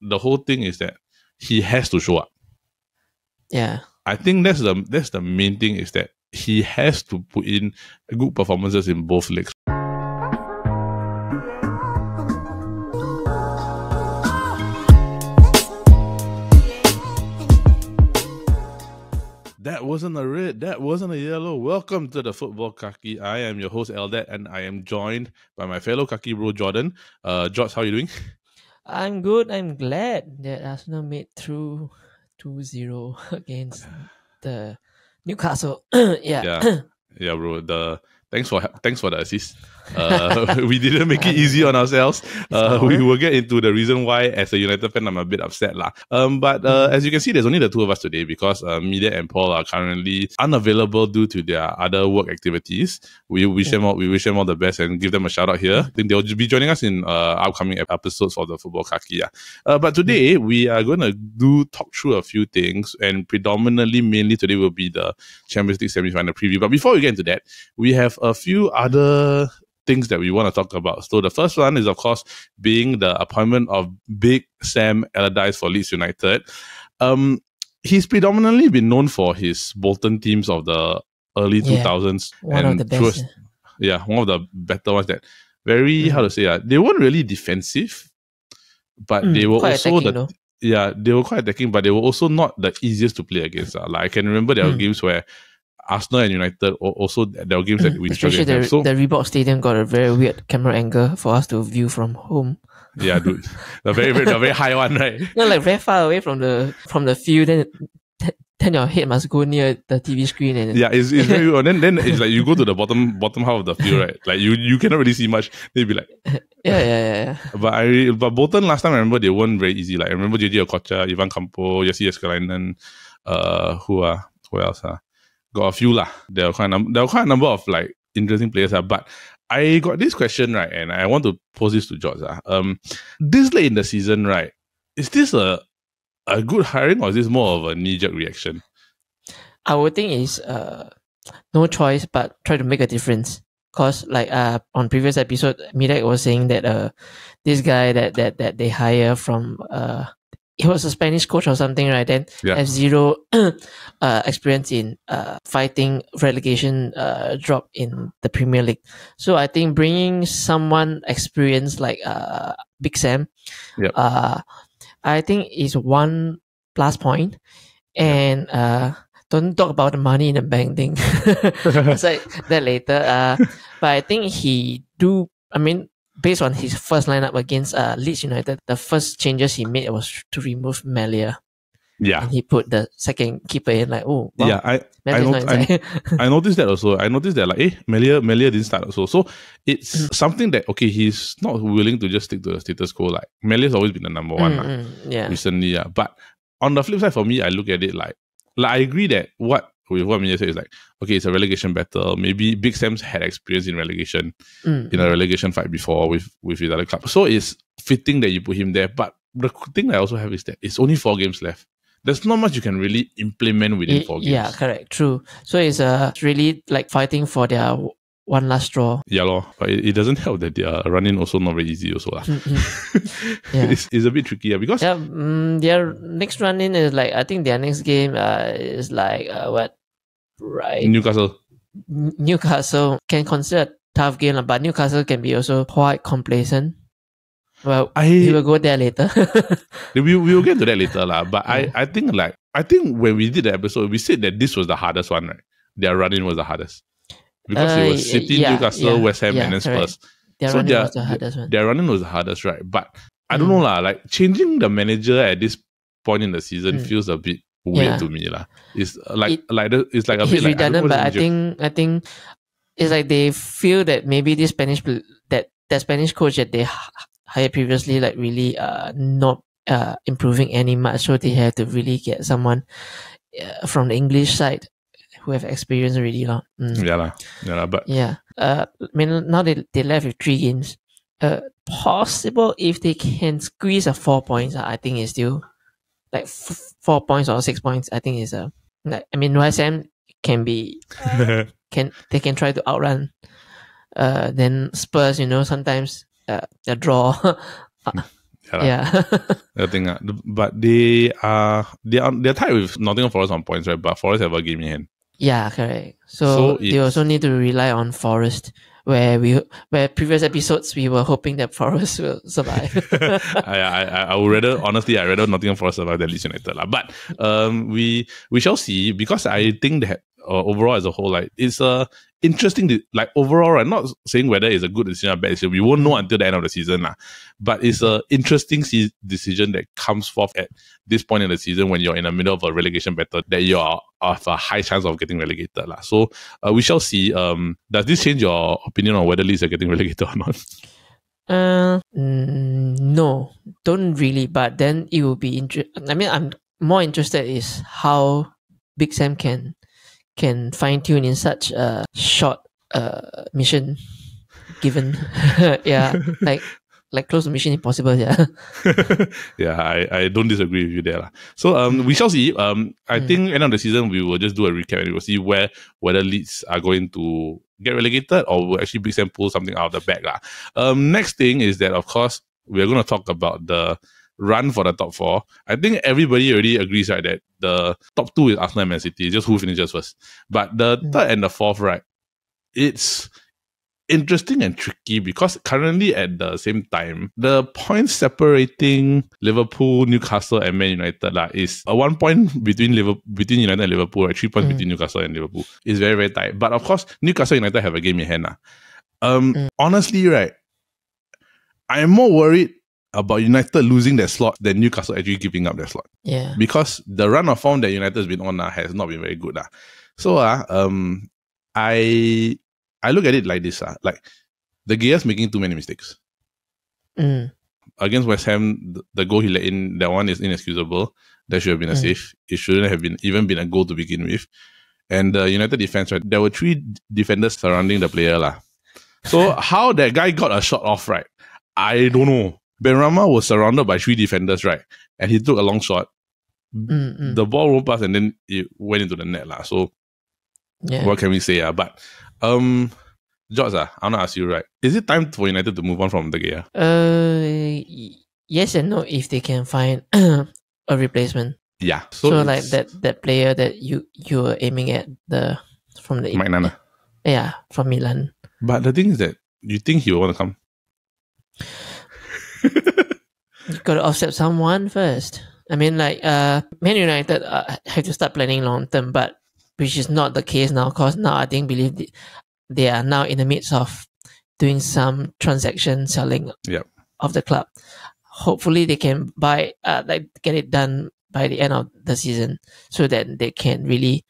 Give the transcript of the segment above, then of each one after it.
the whole thing is that he has to show up. Yeah. I think that's the main thing, is that he has to put in good performances in both legs. That wasn't a red, that wasn't a yellow. Welcome to the Football Kaki. I am your host, Eldad, and I am joined by my fellow Kaki bro, Jordan. George, how are you doing? I'm good. I'm glad that Arsenal made through 2-0 against the Newcastle. Yeah, bro. Thanks for the assist. We didn't make it easy on ourselves. We will get into the reason why, as a United fan, I'm a bit upset lah. But as you can see, there's only the two of us today because Media and Paul are currently unavailable due to their other work activities. We wish them all the best and give them a shout out here. I think they'll be joining us in upcoming episodes for the Football Kaki. But today we are going to talk through a few things, and mainly today will be the Champions League semi-final preview. But before we get into that, we have a few other things that we want to talk about. So the first one is, of course, being the appointment of Big Sam Allardyce for Leeds United. He's predominantly been known for his Bolton teams of the early 2000s. One of the best. One of the better ones that very, they weren't really defensive, but they were also they were quite attacking, but they were also not the easiest to play against. Like I can remember there were games where Arsenal and United also, there were games that we struggled against. The Reebok Stadium got a very weird camera angle for us to view from home. Yeah, dude. The very high one, right? No, like very far away from the field, then your head must go near the TV screen. And it's very weird. Then it's like you go to the bottom half of the field, right? Like you cannot really see much. They'd be like... Yeah. But Bolton last time, I remember they weren't very easy. Like I remember JJ Okocha, Ivan Campo, Jesse Escalainen, who else? Got a few lah. There were quite a number of like interesting players. But I got this question, right, and I want to pose this to George. This late in the season, right, is this a good hiring, or is this more of a knee-jerk reaction? I would think it's no choice but try to make a difference. Cause like on previous episode, Midak was saying that this guy that they hire from he was a Spanish coach or something, right? Then have zero experience in fighting relegation drop in the Premier League. So I think bringing someone experienced like Big Sam, I think is one plus point. And don't talk about the money in the bank thing. It's like that later. But I think based on his first lineup against Leeds United, the first changes he made was to remove Melia. Yeah. And he put the second keeper in, like, oh, wow. Yeah, I noticed that also. I noticed that, like, Melia didn't start also. So it's something that, okay, he's not willing to just stick to the status quo. Like, Melia's always been the number one recently. But on the flip side, for me, I look at it like I agree that what Melia said is like, okay, it's a relegation battle. Maybe Big Sam's had experience in relegation, in a relegation fight before with his other club. So it's fitting that you put him there. But the thing I also have is that it's only 4 games left. There's not much you can really implement within 4 games. Yeah, correct, true. So it's really like fighting for their one last straw. Yeah, lor. But it doesn't help that their run-in also not very easy also. It's a bit tricky because... Yeah, their next run-in is like, I think their next game is like, what? Right. Newcastle can consider a tough game, but Newcastle can be also quite complacent. Well, we will go there later. we will get to that later, but I think when we did the episode, we said that this was the hardest one, right? Their run-in was the hardest. Because it was City, Newcastle, West Ham, and then Spurs. Their run-in was the hardest one. Their run-in was the hardest, right? But I don't know, like changing the manager at this point in the season feels a bit weird to me. It's it's like a bit redundant, but I think it's like they feel that maybe this Spanish coach that they hired previously, like really not improving any much, so they have to really get someone from the English side who have experience already. But now they left with 3 games. Possible if they can squeeze 4 points, I think it's still like 4 points or 6 points. I think is West Ham can be they can try to outrun. Then Spurs, sometimes a draw. Yeah. I think, but they're tied with Nottingham Forest on points, right? But Forest have a game in hand. Yeah, correct. So So they also need to rely on Forest, where previous episodes we were hoping that Forest will survive. I would rather, honestly, I rather Nottingham Forest survive than Leeds United lah. But we shall see, because I think that overall as a whole, like, it's interesting. Like, overall, I'm not saying whether it's a good decision or bad decision. We won't know until the end of the season lah. But it's a interesting decision that comes forth at this point in the season when you're in the middle of a relegation battle, that you are of a high chance of getting relegated lah. So we shall see. Does this change your opinion on whether Leeds are getting relegated or not? No, don't really. But then it will be interesting. I mean, I'm more interested is how Big Sam can fine tune in such a short mission given. Yeah, like close to Mission Impossible. Yeah. Yeah, I don't disagree with you there lah. So we shall see. I think end of the season we will just do a recap and we will see whether Leeds are going to get relegated or will actually Big Sam pull something out of the bag lah. Next thing is that, of course, we are going to talk about the run for the top four. I think everybody already agrees, right, that the top two is Arsenal and Man City, just who finishes first. But the third and the fourth, right, it's interesting and tricky because currently at the same time, the points separating Liverpool, Newcastle and Man United is a 1 point between United and Liverpool, right? 3 points between Newcastle and Liverpool. It's very, very tight. But of course, Newcastle United have a game in hand. Honestly, right, I'm more worried about United losing their slot than Newcastle actually giving up their slot. Yeah. Because the run of form that United has been on has not been very good. So I look at it like this. Like, De Gea's making too many mistakes. Against West Ham, the goal he let in, that one is inexcusable. That should have been a save. It shouldn't have even been a goal to begin with. And the United defense, right, there were 3 defenders surrounding the player. So how that guy got a shot off, right, I don't know. Benrahma was surrounded by 3 defenders, right? And he took a long shot. The ball rolled past and then it went into the net. So what can we say? But George, I want to ask you, right? Is it time for United to move on from De Gea? Yes and no, if they can find a replacement. Yeah. So like that player that you were aiming at from the Mike Nana. Yeah, from Milan. But the thing is that you think he will want to come? You got to offset someone first. I mean, like, Man United have to start planning long term, but which is not the case now, because now I believe they are now in the midst of doing some transaction selling of the club. Hopefully they can get it done by the end of the season so that they can really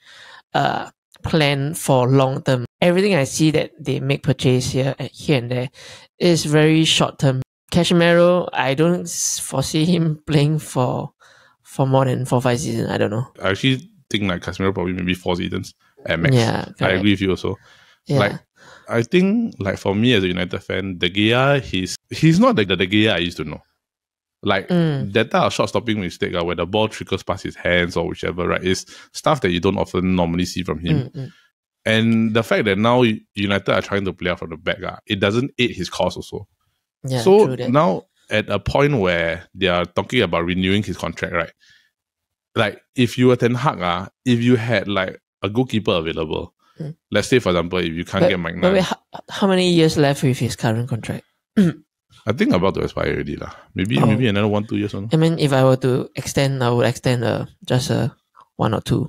plan for long term. Everything I see that they make purchase here and there is very short term. Casemiro, I don't foresee him playing for more than 4-5 seasons. I don't know. I actually think like Casemiro probably maybe 4 seasons at max. Yeah, I agree with you also. Yeah. Like, I think, like, for me as a United fan, De Gea, he's not like the De Gea I used to know. Like, that type of shot stopping mistake where the ball trickles past his hands or whichever, right, is stuff that you don't often normally see from him. And the fact that now United are trying to play out from the back, it doesn't aid his cause also. Yeah, so now at a point where they are talking about renewing his contract, right? Like, if you were Ten Hag, if you had like a goalkeeper available, let's say for example, if you can't get Mike Nana. Wait, how many years left with his current contract? I think about to expire already lah. Maybe another 1-2 years on. I mean, if I were to extend, I would extend just 1 or 2.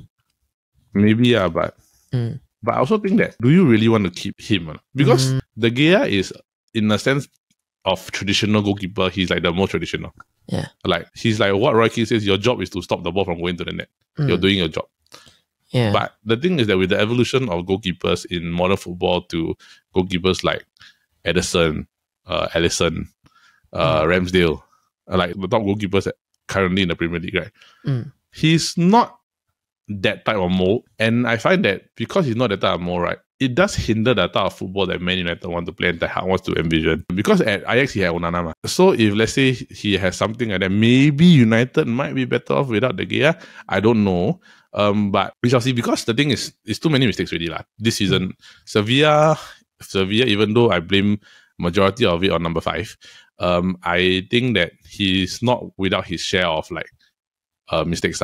Maybe but I also think that, do you really want to keep him? Because De Gea is, in a sense of traditional goalkeeper, he's like the most traditional. Yeah. Like, he's like what Roy Keane says, your job is to stop the ball from going to the net. You're doing your job. Yeah. But the thing is that with the evolution of goalkeepers in modern football to goalkeepers like Ederson, Alisson, Ramsdale, like the top goalkeepers currently in the Premier League, right? He's not that type of mold. And I find that because he's not that type of mold, right, it does hinder the type of football that Man United want to play and that wants to envision. Because at Ajax, he had Onana. So if, let's say, he has something like that, maybe United might be better off without De Gea. I don't know. But we shall see, because the thing is, it's too many mistakes already this season. Sevilla, even though I blame majority of it on number 5, I think that he's not without his share of like mistakes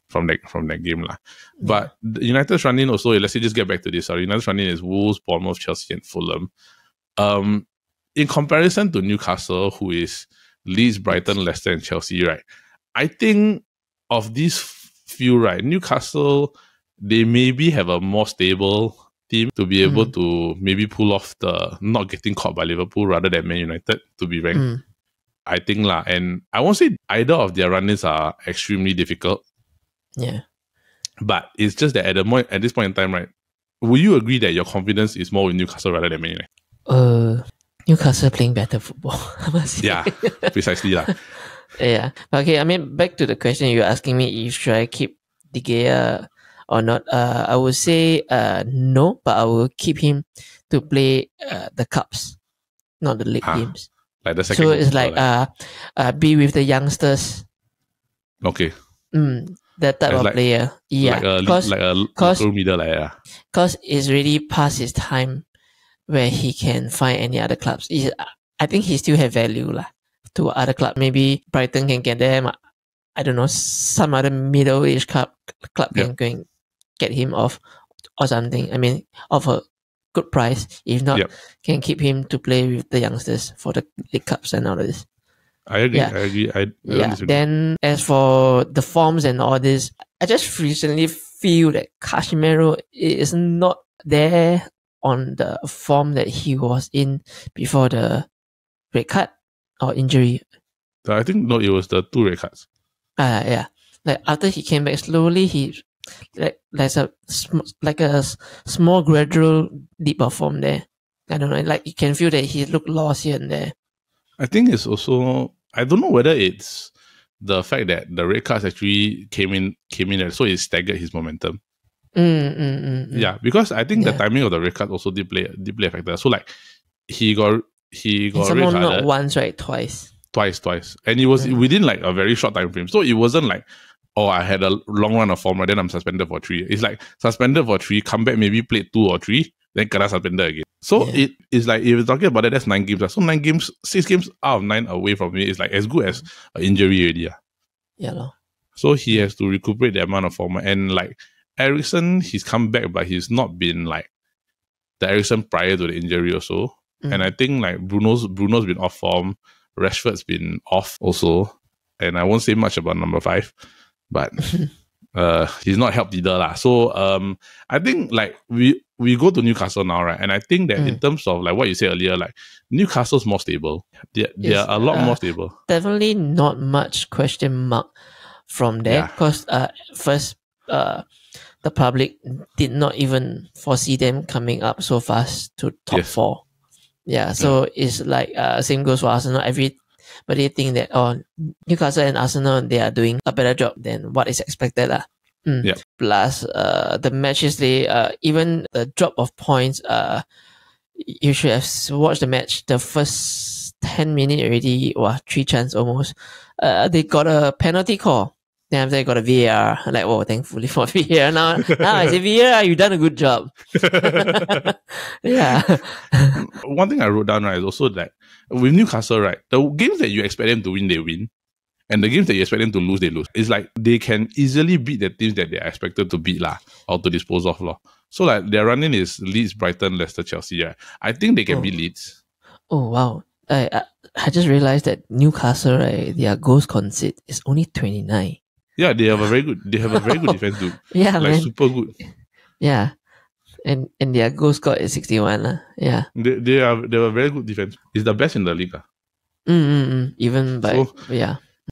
from that game lah. But United's running also, let's say just get back to this. United's running is Wolves, Bournemouth, Chelsea, and Fulham. In comparison to Newcastle, who is Leeds, Brighton, Leicester, and Chelsea, right? I think of these few, right, Newcastle, they maybe have a more stable team to be able to maybe pull off the not getting caught by Liverpool rather than Man United to be ranked. I think lah, and I won't say either of their run-ins are extremely difficult. Yeah. But it's just that at this point in time, right, will you agree that your confidence is more with Newcastle rather than Man United? Newcastle playing better football. Yeah, precisely lah. Yeah. Okay, I mean, back to the question you're asking me, if should I keep De Gea or not? I would say no, but I will keep him to play the cups, not the league games. Like the second. So it's like be with the youngsters. Okay. That type of player. Yeah. Like a local middle, because it's really past his time where he can find any other clubs. I think he still have value lah to other club. Maybe Brighton can get them. I don't know, some other middle-aged club can go and get him off or something. I mean, of a good price. If not, can keep him to play with the youngsters for the League Cups and all of this. I agree. I agree. Then as for the forms and all this, I just recently feel that Casemiro is not there on the form that he was in before the red card or injury. I think no, it was the 2 red cards. Yeah. Like after he came back slowly, he there's a small gradual dip of form there. I don't know. Like you can feel that he looked lost here and there. I think it's also, I don't know whether it's the fact that the red cards actually came in, so it staggered his momentum. Yeah, because I think the timing of the red card also did play a factor. So like he got red carded. Not once, right? Twice, and it was within like a very short time frame. So it wasn't like, oh, I had a long run of form, right? Then I'm suspended for 3. It's like suspended for 3, come back, maybe played 2 or 3, then kena suspended again. So it is like, if you're talking about that, that's 9 games. So 9 games, 6 games out of 9 away from me is like as good as an injury already. Yeah. So he has to recuperate the amount of form. And like Eriksen, he's come back, but he's not been like the Eriksen prior to the injury also. And I think like Bruno's been off form. Rashford's been off also. And I won't say much about number 5. But he's not helped either lah. So I think like we go to Newcastle now, right? And I think that in terms of like what you said earlier, like Newcastle's more stable. They are a lot more stable. Definitely not much question mark from there, because first the public did not even foresee them coming up so fast to top 4. Yeah, so it's like same goes for Arsenal. Everybody think that Newcastle and Arsenal, they are doing a better job than what is expected lah. Plus the matches, even the drop of points, you should have watched the match. The first 10 minutes already, 3 chances almost. They got a penalty call. Then after they got a VAR. Like, thankfully for VAR. Now I say, VAR, you've done a good job. Yeah. One thing I wrote down, right, is also that with Newcastle, right, the games that you expect them to win, they win. And the games that you expect them to lose, they lose. It's like they can easily beat the teams that they are expected to beat lah, or to dispose of lah. So like their running is Leeds, Brighton, Leicester, Chelsea. Right? I think they can beat Leeds. Oh wow! I just realized that Newcastle, right, their goals conceded is only 29. Yeah, they have a very good defense too. Yeah, like man. Super good. Yeah. And their goal score is 61. Yeah. They have a very good defense. It's the best in the league. Even by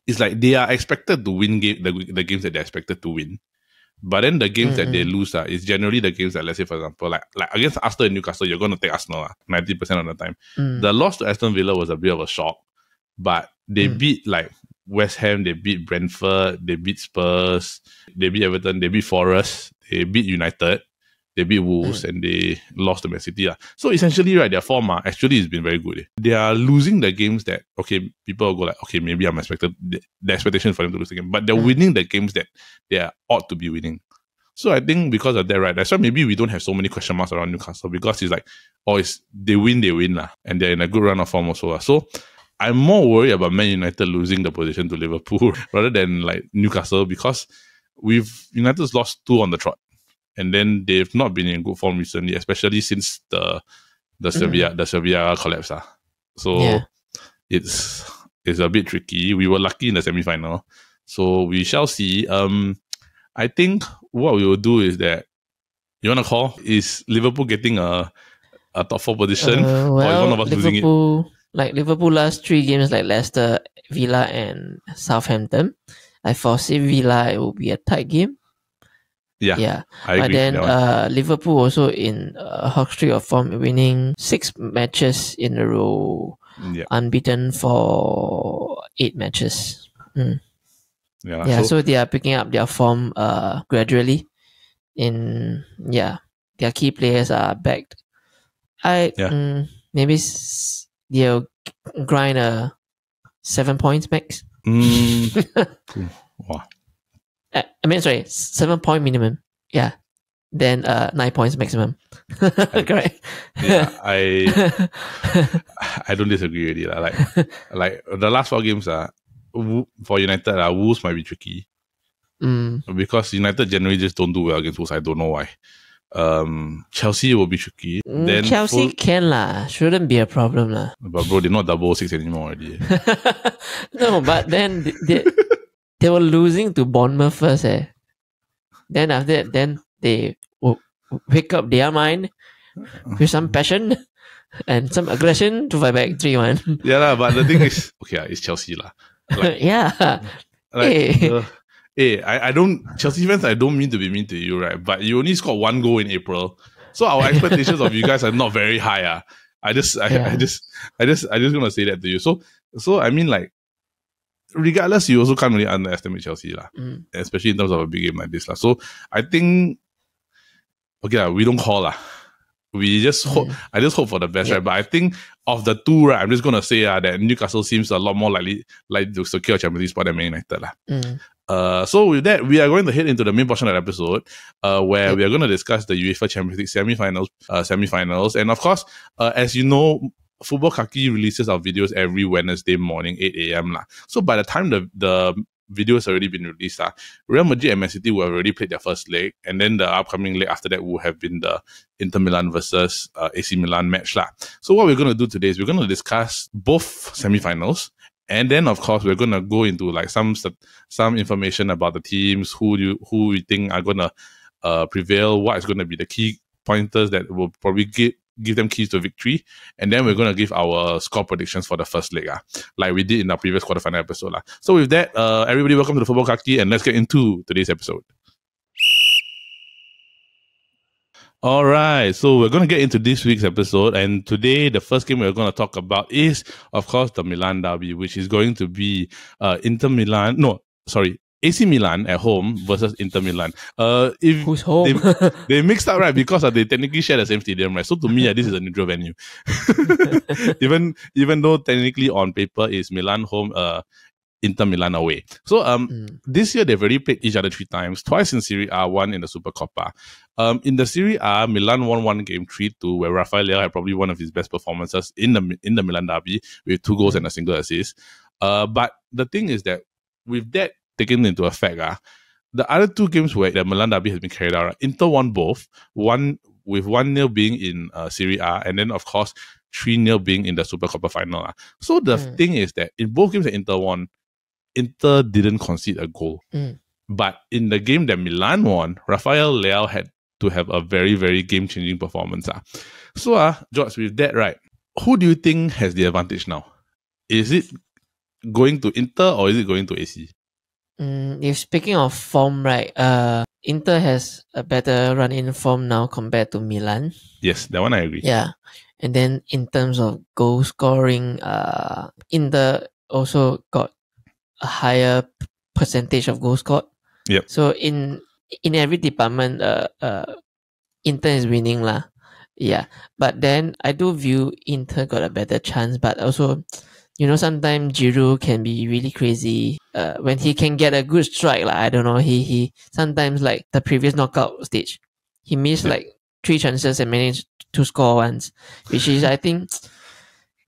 it's like they are expected to win the games that they're expected to win. But then the games that they lose is generally the games that, let's say for example, like against Arsenal and Newcastle, you're gonna take Arsenal 90% of the time. The loss to Aston Villa was a bit of a shock. But they beat like West Ham, they beat Brentford, they beat Spurs, they beat Everton, they beat Forest, they beat United, they beat Wolves, and they lost to Man City. So essentially, right, their form actually has been very good. They are losing the games that, okay, people will go like, okay, maybe I'm expected, the expectation for them to lose the game, but they're winning the games that they ought to be winning. So I think because of that, right, that's why maybe we don't have so many question marks around Newcastle, because it's like, they win lah, and they're in a good run of form also. So I'm more worried about Man United losing the position to Liverpool rather than like Newcastle, because United's lost 2 on the trot, and then they've not been in good form recently, especially since the Sevilla collapse. So it's a bit tricky. We were lucky in the semi-final, so we shall see. I think what we will do is that, you want to call, is Liverpool getting a top 4 position, or is one of us losing it? Liverpool last 3 games, like Leicester, Villa, and Southampton. I foresee Villa, it will be a tight game. Yeah, I but agree. then Liverpool also in a hot streak of form, winning 6 matches in a row, unbeaten for 8 matches. So they are picking up their form gradually. Their key players are backed. Maybe they'll grind a 7 points max. Wow. 7 point minimum. Yeah. Then 9 points maximum. Correct. Yeah, I don't disagree with it. Like the last 4 games for United, Wolves might be tricky. Because United generally just don't do well against Wolves. I don't know why. Chelsea will be tricky. Then Chelsea shouldn't be a problem But bro, they're not 666 anymore already. No, but then they were losing to Bournemouth first. Then after that, they will pick up their mind with some passion and some aggression to fight back 3-1. Yeah, but the thing is, it's Chelsea I don't, Chelsea fans, I don't mean to be mean to you, right? But you only scored 1 goal in April, so our expectations of you guys are not very high. I just gonna say that to you. So I mean, like, regardless, you also can't really underestimate Chelsea, especially in terms of a big game like this. So I think, we don't call. We just hope. I just hope for the best, right? But I think of the 2, right, I'm just gonna say that Newcastle seems a lot more likely to secure Champions League spot than Man United. So with that, we are going to head into the main portion of the episode, where we are going to discuss the UEFA Champions League semi-finals, and of course, as you know, Football Kaki releases our videos every Wednesday morning, 8 a.m. So by the time the video has already been released, Real Madrid and Man City will have already played their first leg, and then the upcoming leg after that will have been the Inter Milan versus AC Milan match. So what we're going to do today is we're going to discuss both semi-finals, and then of course we're going to go into like some information about the teams, who we think are going to prevail, what is going to be the key pointers that will probably give them keys to victory, and then we're going to give our score predictions for the first leg, like we did in our previous quarterfinal episode. So with that, everybody, welcome to the Football Kaki, and let's get into today's episode. All right, so we're going to get into this week's episode, and today the first game we're going to talk about is, of course, the Milan derby, which is going to be AC Milan at home versus Inter Milan. Who's home? They mixed up, right? Because they technically share the same stadium, right? So to me, this is a neutral venue. even though technically on paper is Milan home, Inter Milan away. So this year they've already played each other 3 times, twice in Serie A, 1 in the Supercoppa. In the Serie A, Milan won 1 game 3-2, where Rafael Leao had probably one of his best performances in the Milan derby with 2 goals and a single assist. But the thing is that with that taken into effect, the other 2 games where the Milan derby has been carried out, Inter won both, one with 1-0 being in Serie A, and then of course 3-0 being in the Supercoppa final. So the thing is that in both games that Inter won, Inter didn't concede a goal. But in the game that Milan won, Rafael Leao had to have a very, very game-changing performance. So, George, with that, right, who do you think has the advantage now? Is it going to Inter or is it going to AC? If speaking of form, right, Inter has a better run-in form now compared to Milan. Yes, that one I agree. Yeah. And then in terms of goal scoring, Inter also got a higher percentage of goals scored. Yep. So in every department, Inter is winning lah. Yeah. But then I do view Inter got a better chance, but also, sometimes Giroud can be really crazy when he can get a good strike. I don't know. He sometimes, like the previous knockout stage, he missed like 3 chances and managed to score once, which is, I think,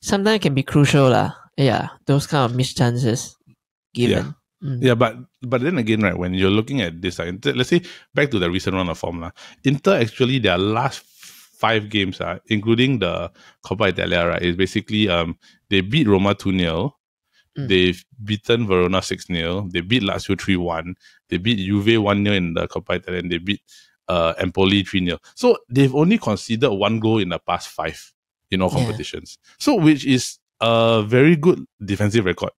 sometimes can be crucial lah. those kind of missed chances given. Yeah, but then again, right, when you're looking at this, let's say back to the recent run of form, Inter actually their last 5 games, including the Coppa Italia, right, is basically they beat Roma 2-0, they've beaten Verona 6-0, they beat Lazio 3-1, they beat Juve 1-0 in the Coppa Italia, and they beat Empoli 3-0. So they've only conceded 1 goal in the past 5 in all competitions. So which is a very good defensive record.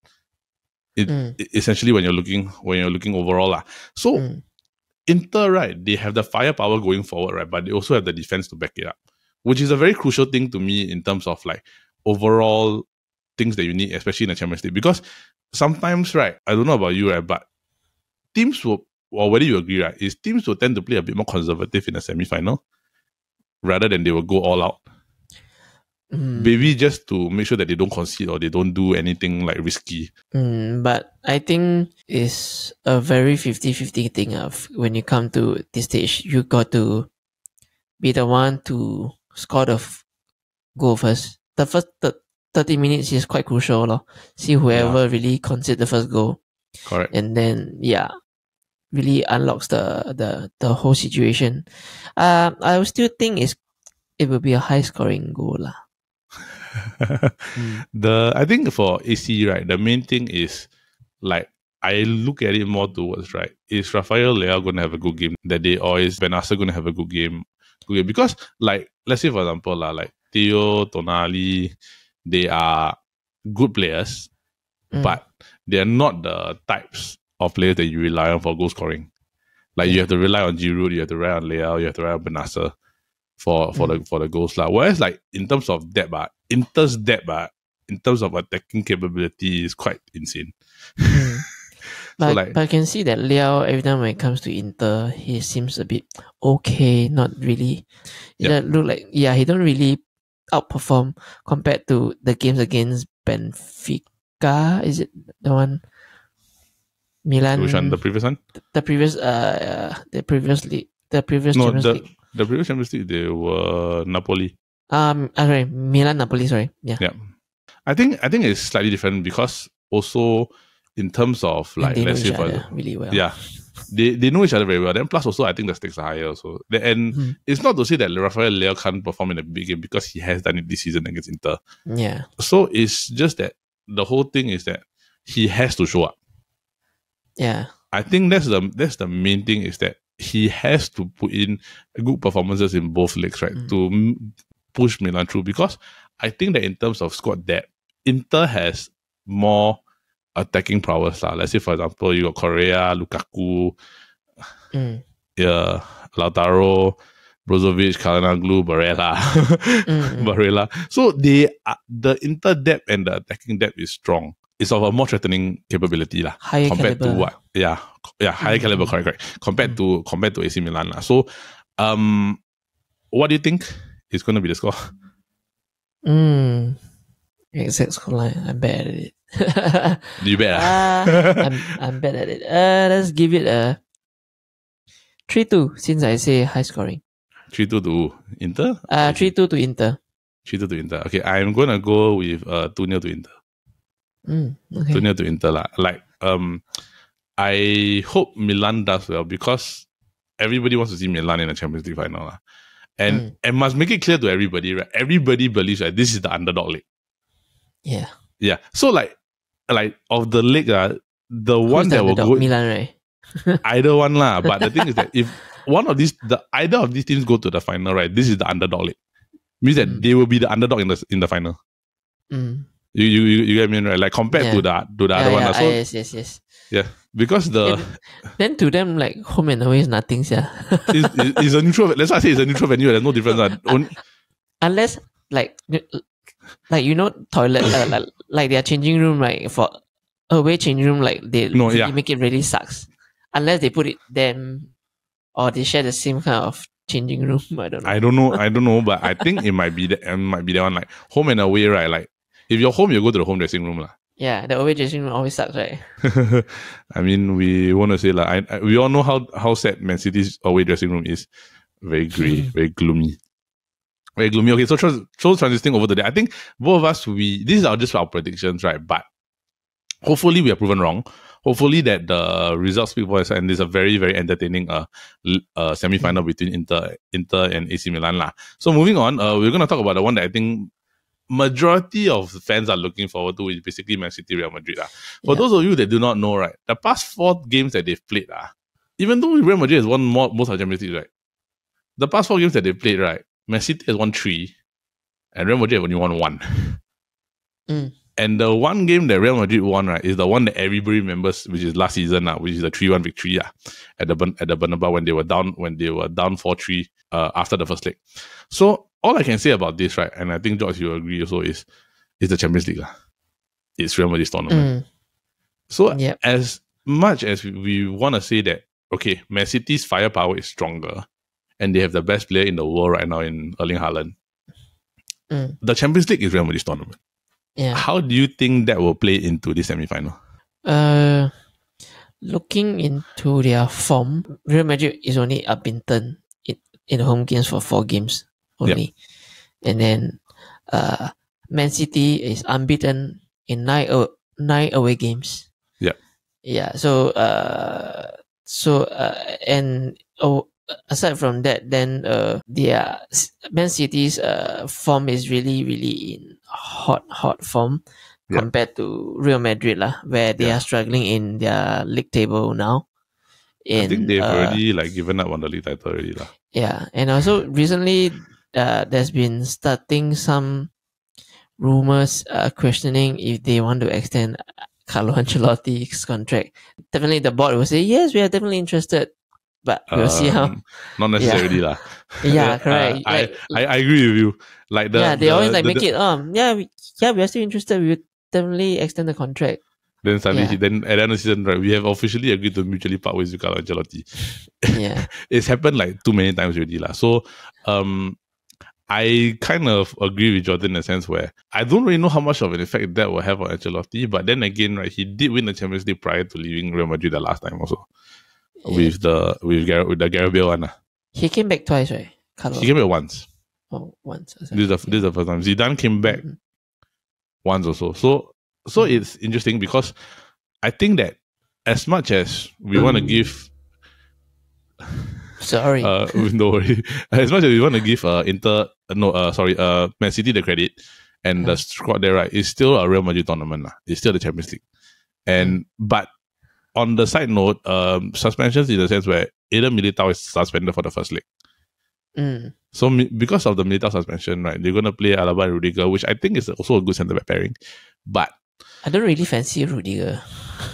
Essentially when you're looking overall. So Inter, right, they have the firepower going forward, right, but they also have the defense to back it up, which is a very crucial thing to me in terms of like overall things that you need, especially in the Champions League. Because sometimes, right, I don't know about you, right, but teams will, or whether you agree, right, is teams will tend to play a bit more conservative in the semi-final rather than they will go all out. Maybe just to make sure that they don't concede or they don't do anything like risky. But I think it's a very 50-50 thing of when you come to this stage, you got to be the one to score the goal first. The first 30 minutes is quite crucial. See whoever really concedes the first goal. Correct. And then, really unlocks the whole situation. I would still think it will be a high scoring goal. I think for AC, right, the main thing is like I look at it more towards, right, is Rafael Leao going to have a good game that day, or is Benassa going to have a good game? Because like let's say for example like Theo, Tonali, they are good players, but they are not the types of players that you rely on for goal scoring. Like you have to rely on Giroud, you have to rely on Leao, you have to rely on Benassa for the goals. Whereas like in terms of depth, Inter's depth, in terms of attacking capability is quite insane. But I can see that Leao, every time when it comes to Inter, he seems a bit okay, not really. It doesn't look like, he don't really outperform compared to the games against Benfica. Is it the one? Milan. Which one? The previous one? The previous Champions League. The previous Champions League, they were Napoli. Sorry, Milan, Napoli. Sorry, yeah. I think it's slightly different because also in terms of like they let's know say each other really well. Yeah, they know each other very well. Then plus also I think the stakes are higher also. And it's not to say that Rafael Leao can't perform in a big game because he has done it this season against Inter. Yeah. So it's just that the whole thing is that he has to show up. Yeah. I think that's the main thing, is that he has to put in good performances in both legs, right, to push Milan through. Because I think that in terms of squad depth, Inter has more attacking prowess. Let's say, for example, you got Correa, Lukaku, Lautaro, Brozovic, Calhanoglu, Barella. So the Inter depth and the attacking depth is strong. It's of a more threatening capability higher compared caliber. to what? Higher caliber, correct. Compared to AC Milan. So, what do you think is going to be the score? Exact scoreline. I'm bad at it. Do you bet? I'm bad at it. Let's give it a 3-2 since I say high scoring. 3-2 to Inter? 3-2 to Inter. 3-2 to Inter. Okay, I'm going to go with 2-0 to Inter. Okay. 2-0 to Inter. Like, I hope Milan does well because everybody wants to see Milan in the Champions League final. And must make it clear to everybody, right? Everybody believes that this is the underdog league. Yeah. Yeah. So like of the league, the one that will go Milan, right? either one lah. But the thing is that if either of these teams go to the final, right, this is the underdog league. Means that they will be the underdog in the final. You get me, right? Like compared to the other one. So, yes. Yeah, because then to them, like home and away is nothing, it's a neutral. That's why I say it's a neutral venue. There's no difference. Unless like you know, toilet like their changing room, right? For away changing room, like they make it really sucks. Unless they put it them or they share the same kind of changing room. I don't know, but I think it might be that one, like home and away, right? Like if you're home, you go to the home dressing room lah. Yeah, the away dressing room always sucks, right? I mean, we want to say we all know how sad Man City's away dressing room is. Very grey, very gloomy. Very gloomy. Okay, so transitioning over to that. I think both of us, these are just our predictions, right? But hopefully we are proven wrong. Hopefully that the results speak for us, and there's a very, very entertaining semi-final between Inter and AC Milan lah. So moving on, we're going to talk about the one that I think majority of fans are looking forward to, which is basically Man City Real Madrid. For those of you that do not know, right, the past 4 games that they've played, even though Real Madrid has won most of the Champions League, right, the past 4 games that they've played, right, Man City has won 3 and Real Madrid have only won 1. And the one game that Real Madrid won, right, is the one that everybody remembers, which is last season, which is the 3-1 victory at the Bernabeu when they were down 4-3 after the first leg. So all I can say about this, right, and I think George you agree also, is the Champions League. It's Real Madrid's tournament. So as much as we want to say that, okay, Man City's firepower is stronger and they have the best player in the world right now in Erling Haaland, the Champions League is Real Madrid's tournament. Yeah. How do you think that will play into this semi-final? Looking into their form, Real Madrid is only unbeaten in home games for 4 games only. And then Man City is unbeaten in 9 away games. Yeah. So aside from that, then their Man City's form is really, really in hot form compared to Real Madrid where they are struggling in their league table now. I think they've already given up on the league title already Yeah, and also recently there's been starting some rumors questioning if they want to extend Carlo Ancelotti's contract. Definitely the board will say, yes, we are definitely interested. But we'll see how. Not necessarily Yeah, correct. I agree with you. They always make it. We are still interested. We will definitely extend the contract. Then suddenly, then at the end of the season, right, we have officially agreed to mutually part ways with Carlo Ancelotti. Yeah, it's happened too many times already So, I kind of agree with Jordan in a sense where I don't really know how much of an effect that will have on Ancelotti. But then again, right, he did win the Champions League prior to leaving Real Madrid the last time also. With the Gareth Bale one. He came back twice, right? Carlo? He came back once. Oh, once. This is the first time. Zidane came back once also. So it's interesting because I think that as much as we want to give sorry. No worry. As much as we want to give Man City the credit and the squad there, right, it's still a Real Madrid tournament. It's still the Champions League. And but on the side note, suspensions in the sense where Eden Militao is suspended for the first leg. So because of the Militao suspension, right, they're going to play Alaba and Rudiger, which I think is also a good centre-back pairing. But I don't really fancy Rudiger.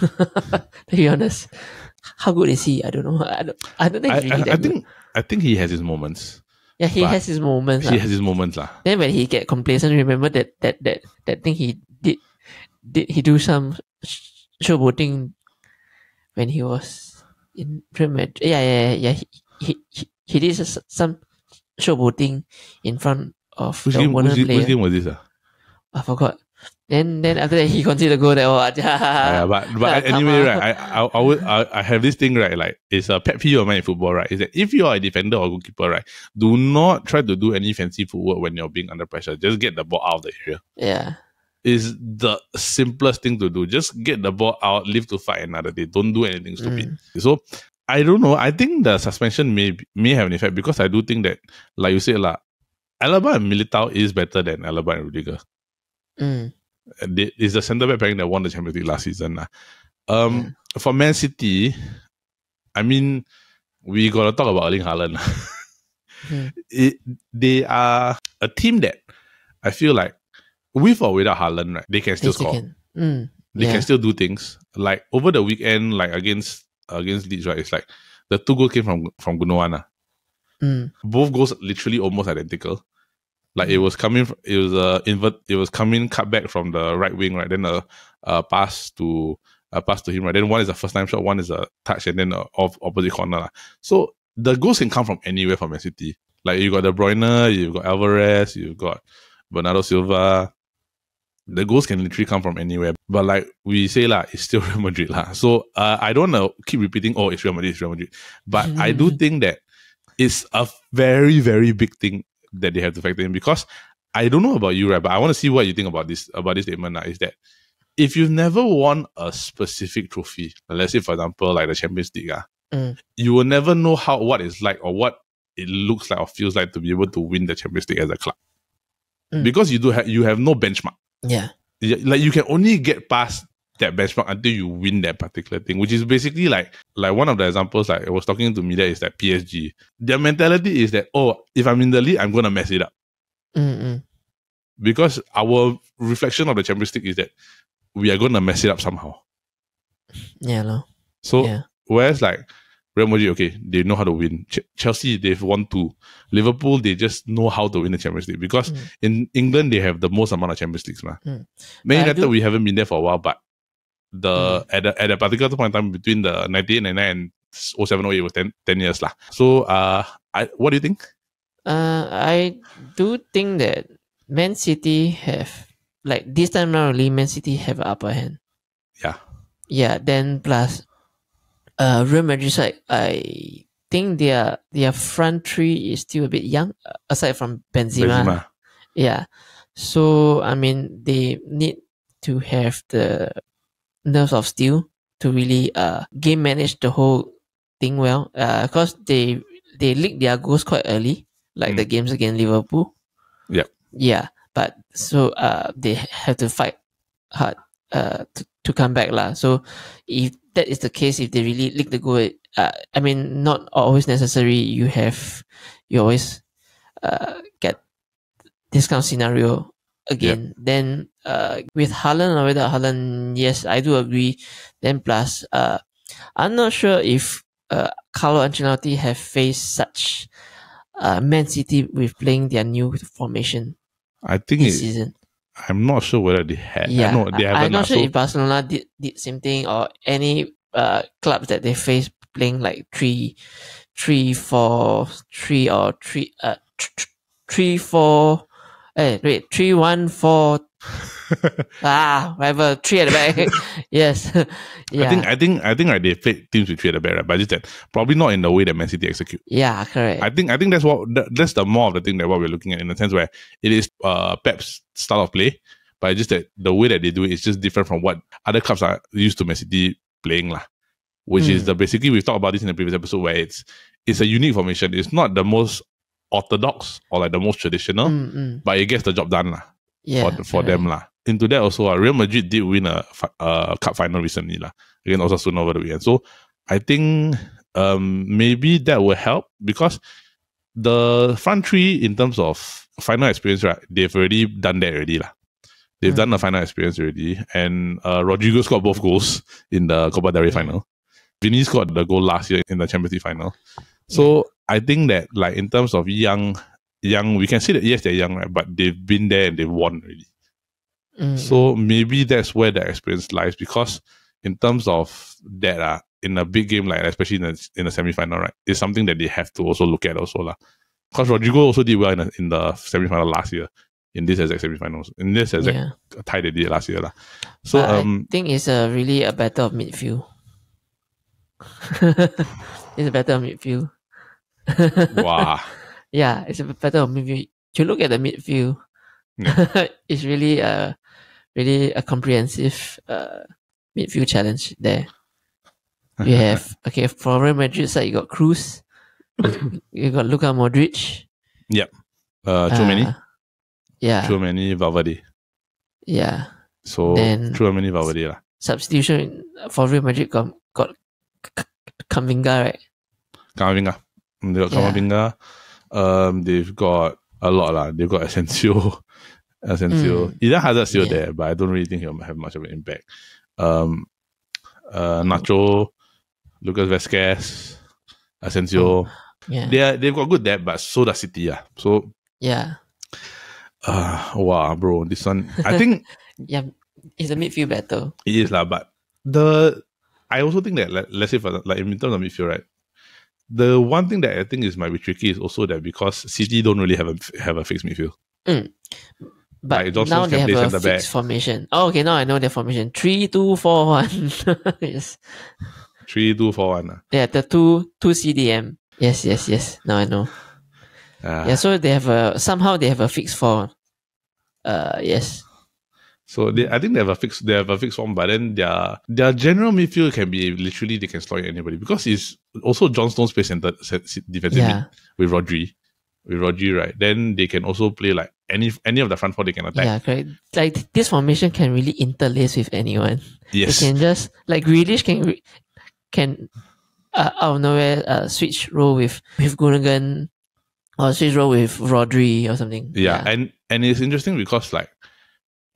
To be honest, how good is he? I don't know. I don't think he's really that good. I think he has his moments. Yeah, he has his moments. He has his moments Then when he get complacent, remember that thing he did he do some showboating when he was in Premier. Yeah. He did some showboating in front of which the Warner player. Which game was this? I forgot. Then after that he conceded a goal. But anyway, right? I have this thing, right? It's a pet peeve of mine in football, right? Is that if you are a defender or goalkeeper, right, do not try to do any fancy footwork when you're being under pressure. Just get the ball out of the area. Yeah. Is the simplest thing to do. Just get the ball out, live to fight another day. Don't do anything stupid. So I don't know. I think the suspension may have an effect because I do think that, like you said, Alaba and Militao is better than Alaba and Rudiger. It's the centre-back pairing that won the Champions League last season. For Man City, I mean, we got to talk about Erling Haaland. They are a team that I feel like with or without Haaland, right, they can still score. They can still do things. Like over the weekend, against Leeds, right, it's like the 2 goals came from Gundogan. Both goals literally almost identical. It was coming cut back from the right wing, right? Then a pass to him, right? Then one is a first time shot, one is a touch, and then off opposite corner. So the goals can come from anywhere from Man City. You got De Bruyne, you've got Alvarez, you've got Bernardo Silva. The goals can literally come from anywhere. But like we say, it's still Real Madrid. So I don't want to keep repeating, it's Real Madrid, it's Real Madrid. But I do think that it's a very, very big thing that they have to factor in, because I don't know about you, right? But I want to see what you think about this statement. Is that if you've never won a specific trophy, let's say for example like the Champions League, you will never know what it's like or what it looks like or feels like to be able to win the Champions League as a club, because you have no benchmark. Yeah, like you can only get past that benchmark until you win that particular thing, which is basically like one of the examples like I was talking to Mida is that PSG, their mentality is that, oh, if I'm in the league, I'm gonna mess it up. Because our reflection of the Champions League is that we are gonna mess it up somehow. Yeah, no. So whereas like Real Madrid, okay, they know how to win. Chelsea, they've won 2. Liverpool, they just know how to win the Champions League, because in England they have the most amount of Champions Leagues. Man United, we haven't been there for a while, but at a particular point in time between the 98-99 and 07-08 was 10 years lah. So what do you think? I do think that Man City have, like this time now really, Man City have an upper hand. Yeah, then plus Real Madrid side, I think their front three is still a bit young, aside from Benzema. Yeah, so I mean they need to have the nerves of steel to really game manage the whole thing well. Because they leaked their goals quite early, like the games against Liverpool. Yeah, but so they have to fight hard to come back lah. So if that is the case, if they really leak the goal, I mean, not always necessary. You always get this kind of scenario again. Then with Haaland or without Haaland, yes, I do agree. Then plus, I'm not sure if Carlo Ancelotti have faced such Man City with playing their new formation. I think this season. I'm not sure whether they had. Yeah, no, they haven't. I'm not sure if Barcelona did same thing, or any clubs that they face playing like 3-4-3 or 3-4. 3-1-4. Whatever. 3 at the back. Yes. Yeah. I think like they played teams with 3 at the back, right? But just that probably not in the way that Man City execute. Yeah, correct. I think that's the more of the thing that what we're looking at, in the sense where it is Pep's style of play, but it's just that the way that they do it is just different from what other clubs are used to Man City playing lah. Which is basically, we've talked about this in the previous episode, where it's a unique formation. It's not the most orthodox or like the most traditional, but it gets the job done lah. For them lah. Into that also, Real Madrid did win a cup final recently lah, against Osasuna over the weekend. So I think maybe that will help, because the front three in terms of final experience, right? They've already done that already lah. They've done the final experience already, and Rodrigo scored both goals in the Copa del Rey final. Vini scored the goal last year in the Champions League final. So I think that like in terms of young, we can say that yes, they're young, right? But they've been there and they've won already. So maybe that's where the experience lies, because in terms of that, in a big game, like especially in the semi-final, right, it's something that they have to also look at also lah. Because Rodrigo also did well in the semi-final last year, in this exact semi-finals, in this exact tie they did last year lah. So I think it's really a battle of midfield. It's a battle of midfield. Wow. Yeah, it's a battle of midfield. To look at the midfield, it's really a comprehensive midfield challenge there. You have, for Real Madrid side, you got Cruz, you got Luka Modric. Yep. Tchouameni. Yeah. Tchouameni, Valverde. Yeah. So Tchouameni, Valverde lah. Substitution for Real Madrid got Camavinga, right? Camavinga. They got Camavinga. They've got a lot lah. They've got Asensio. Eden Hazard's still there, but I don't really think he'll have much of an impact. Nacho, Lucas Vazquez, Asensio. They've got good depth, but so does City. So wow, bro, this one, I think it's a midfield battle. It is lah, but I also think that let's say for like in terms of midfield, right? The one thing that I think might be tricky is also that because City don't really have a fixed midfield. But like now they have a fixed formation. Oh, okay, now I know their formation. 3-2-4-1. Yes. 3-2-4-1. Yeah, the two CDM. Yes. Now I know. Yeah, so they have somehow they have a fixed form. Yes. So I think they have a fixed form, but then their general midfield can be literally they can slot anybody because it's also John Stones plays center defensive mid with Rodri, right? Then they can also play like any of the front four they can attack. Yeah, correct. Like this formation can really interlace with anyone. Yes. They can just like Grealish can out of nowhere switch role with Gundogan or switch role with Rodri or something. Yeah, and it's interesting because like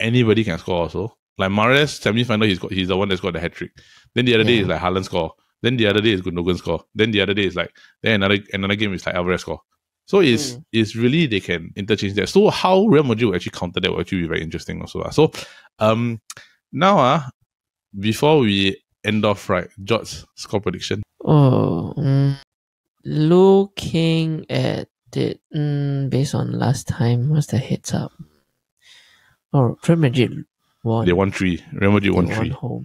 anybody can score also. Like Mahrez semi-final, he's the one that's got the hat trick. Then the other day is like Haaland score. Then the other day is Gundogan score. Then the other day is like then another game is like Alvarez score. So it's really they can interchange that. So how Real Madrid will actually counter that will actually be very interesting also. So now before we end off, right, George's score prediction. Looking at it based on last time, what's the heads up? Oh, Real Madrid won. They won 3. Real Madrid won 3. Home.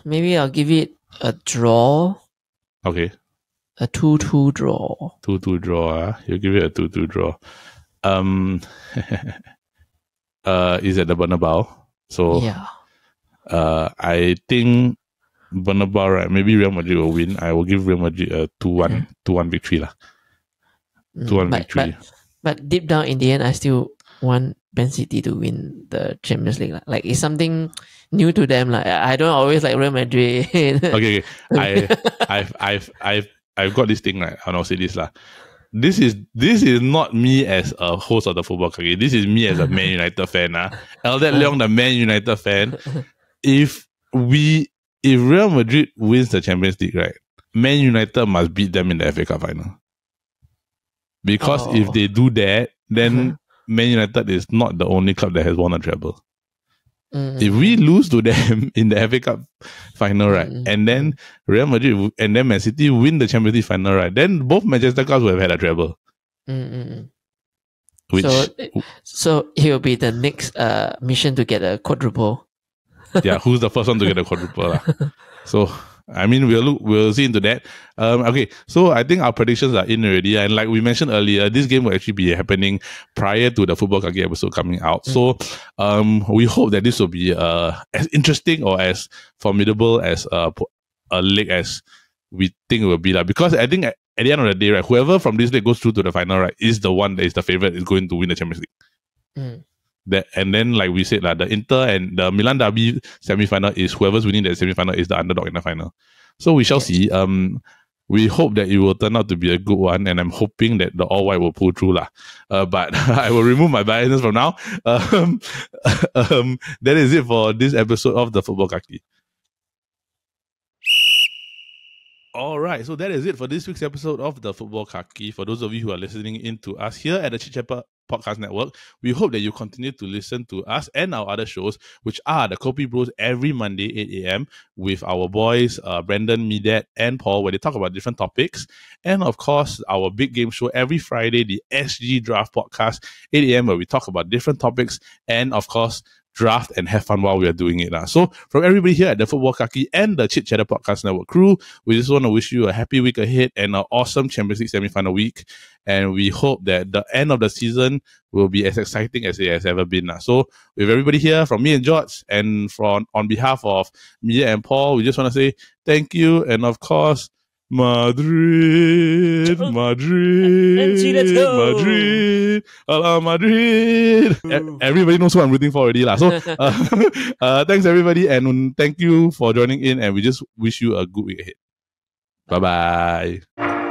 Maybe I'll give it a draw. Okay. A 2-2 draw. 2-2 draw. You give it a 2-2 draw. Is at the Bernabeu. So yeah. I think Bernabeu, right? Maybe Real Madrid will win. I will give Real Madrid a 2-1 victory lah. 2-1 victory. But deep down in the end, I still want Man City to win the Champions League. Like it's something new to them. Like I don't always like Real Madrid. Okay. I've got this thing, right? And I'll say this lah. This is not me as a host of the football Kaki. This is me as a Man United fan. Eldad Leong, the Man United fan. If Real Madrid wins the Champions League, right, Man United must beat them in the FA Cup final. Because if they do that, then Man United is not the only club that has won a treble. If we lose to them in the FA Cup final, right, and then Real Madrid and then Man City win the Champions League final, right, then both Manchester clubs will have had a treble. So it will be the next mission to get a quadruple. Yeah, who's the first one to get a quadruple? So I mean, we'll see into that. Okay, so I think our predictions are in already, and like we mentioned earlier, this game will actually be happening prior to the Football Kaki episode coming out. So, we hope that this will be as interesting or as formidable as a league as we think it will be, because I think at the end of the day, right, whoever from this league goes through to the final, right, is the one that is the favorite, is going to win the Champions League. That, and then like we said, the Inter and the Milan derby semi-final is whoever's winning that semi-final is the underdog in the final. So we shall see. We hope that it will turn out to be a good one, and I'm hoping that the all white will pull through lah. But I will remove my biases from now. That is it for this episode of the Football Kaki. Alright, so that is it for this week's episode of the Football Kaki. For those of you who are listening in to us here at the Chit Podcast Network, we hope that you continue to listen to us and our other shows, which are the Kopi Bros every Monday 8 a.m. with our boys Brandon, Midet, and Paul, where they talk about different topics. And of course, our big game show every Friday, the SG Draft Podcast 8 a.m., where we talk about different topics and of course draft and have fun while we are doing it. So from everybody here at the Football Kaki and the Chit Chatter Podcast Network crew, we just want to wish you a happy week ahead and an awesome Champions League semi-final week. And we hope that the end of the season will be as exciting as it has ever been. So with everybody here, from me and George, and on behalf of me and Paul, we just want to say thank you. And of course, Madrid, Madrid, Madrid. Everybody knows who I'm rooting for already lah. So thanks everybody, and thank you for joining in, and we just wish you a good week ahead. Bye bye.